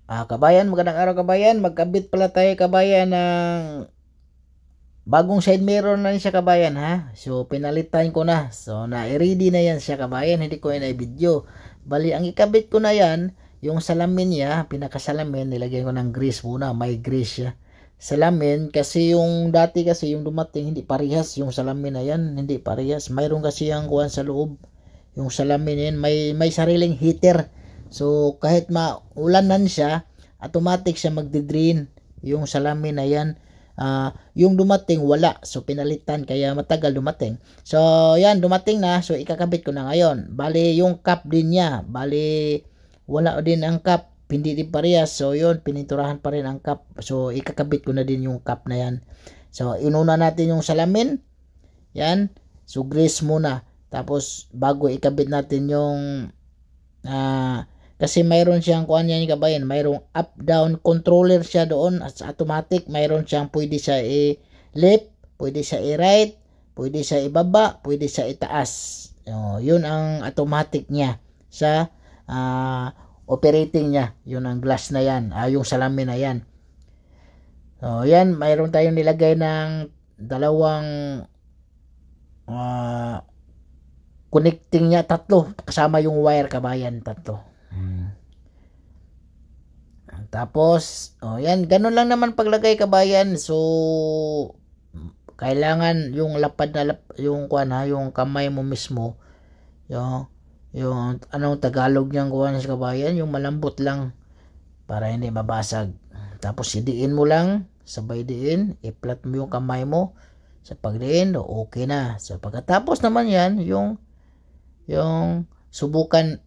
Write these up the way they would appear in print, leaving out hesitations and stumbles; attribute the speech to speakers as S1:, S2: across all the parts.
S1: Kabayan, magandang araw kabayan. Magkabit pala tayo kabayan ng bagong side mirror na siya kabayan ha. So pinalitan ko na. So na-ready na yan siya kabayan. Hindi ko na i-video. Bali ang ikabit ko na yan, yung salamin niya, pinakasalamin, nilagyan ko ng grease muna. May grease siya. Salamin kasi yung dati kasi yung dumating hindi parehas yung salamin na yan. Hindi parehas. Mayroon kasi yung kuwan sa loob. Yung salamin yan may sariling heater. So kahit maulanan siya, automatic siya magdi-drain yung salamin na yan. Yung dumating wala, so pinalitan kaya matagal dumating. So yan, dumating na, so ikakabit ko na ngayon. Bali yung cap din niya, bali wala din ang cap, hindi din parehas. So yun, pininturahan pa rin ang cap. So ikakabit ko na din yung cap na yan. So inuna natin yung salamin. Yan, so grease muna. Tapos bago ikabit natin yung kasi mayroon siyang kuan yan kabayan, mayroong up down controller siya doon at automatic. Mayroon siyang pwede sa i-left, pwede sa i-right, pwede sa ibaba, pwede sa itaas. Yun ang automatic niya sa operating niya. Yun ang glass na yan, yung salamin na yan. So yan, mayroon tayong nilagay ng dalawang connecting niya, tatlo kasama yung wire kabayan, tatlo. Tapos yan, ganun lang naman paglagay kabayan. So kailangan yung lapad na yung kuan ha, yung kamay mo mismo, yung anong Tagalog niyang kuan sa kabayan, yung malambot lang para hindi mabasag. Tapos idiin mo lang, sabay diin, i-flat mo yung kamay mo sa pagdiin, okay na. So pagkatapos naman yan, yung subukan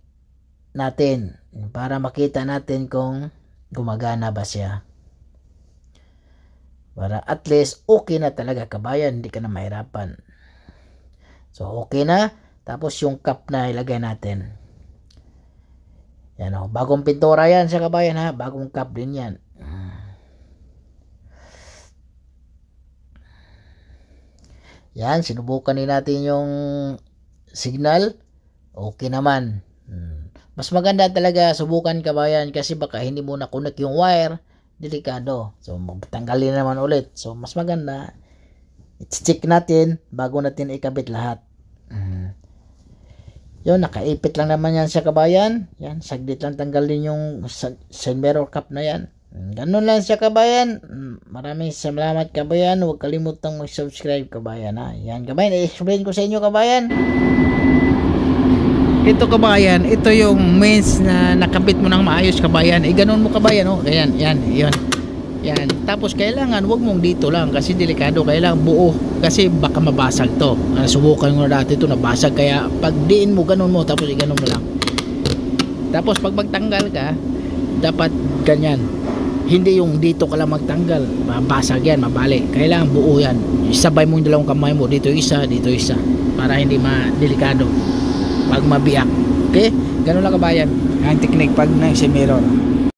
S1: natin para makita natin kung gumagana ba siya. Para at least okay na talaga kabayan, hindi ka na mahirapan. So okay na. Tapos yung cap na ilagay natin. Yan o, bagong pintura yan sa kabayan ha, bagong cap din yan. Yan, sinubukan din natin yung signal. Okay naman. Mas maganda talaga subukan kabayan kasi baka hindi mo na connect yung wire, delikado. So tanggalin naman ulit. So mas maganda i-check natin bago natin ikabit lahat. Yun, nakaipit lang naman yan sa kabayan. Yan, saglit lang tanggalin yung side mirror cap na yan. Ganun lang siya kabayan. Maraming salamat kabayan. Huwag kalimutang mag-subscribe kabayan ha. Yan kabayan, i-explain ko sa inyo kabayan. Ito kabayan, ito yung mains na nakabit mo ng maayos kabayan. Ganon mo kabayan, oh. Ayan, yan. Yan. Tapos kailangan wag mong dito lang kasi delikado, kailangan buo kasi baka mabasag to. Subukan ko na dati to, nabasag, kaya pag diin mo ganon mo, tapos ganon mo lang. Tapos pag magtanggal ka, dapat ganyan. Hindi yung dito ka lang magtanggal, mabasag yan, mabali. Kailangan buo yan. Isabay mo yung dalawang kamay mo, dito isa, para hindi delikado pag mabiyak. Okay? Ganun lang kabayan ang technique pag nang si mirror.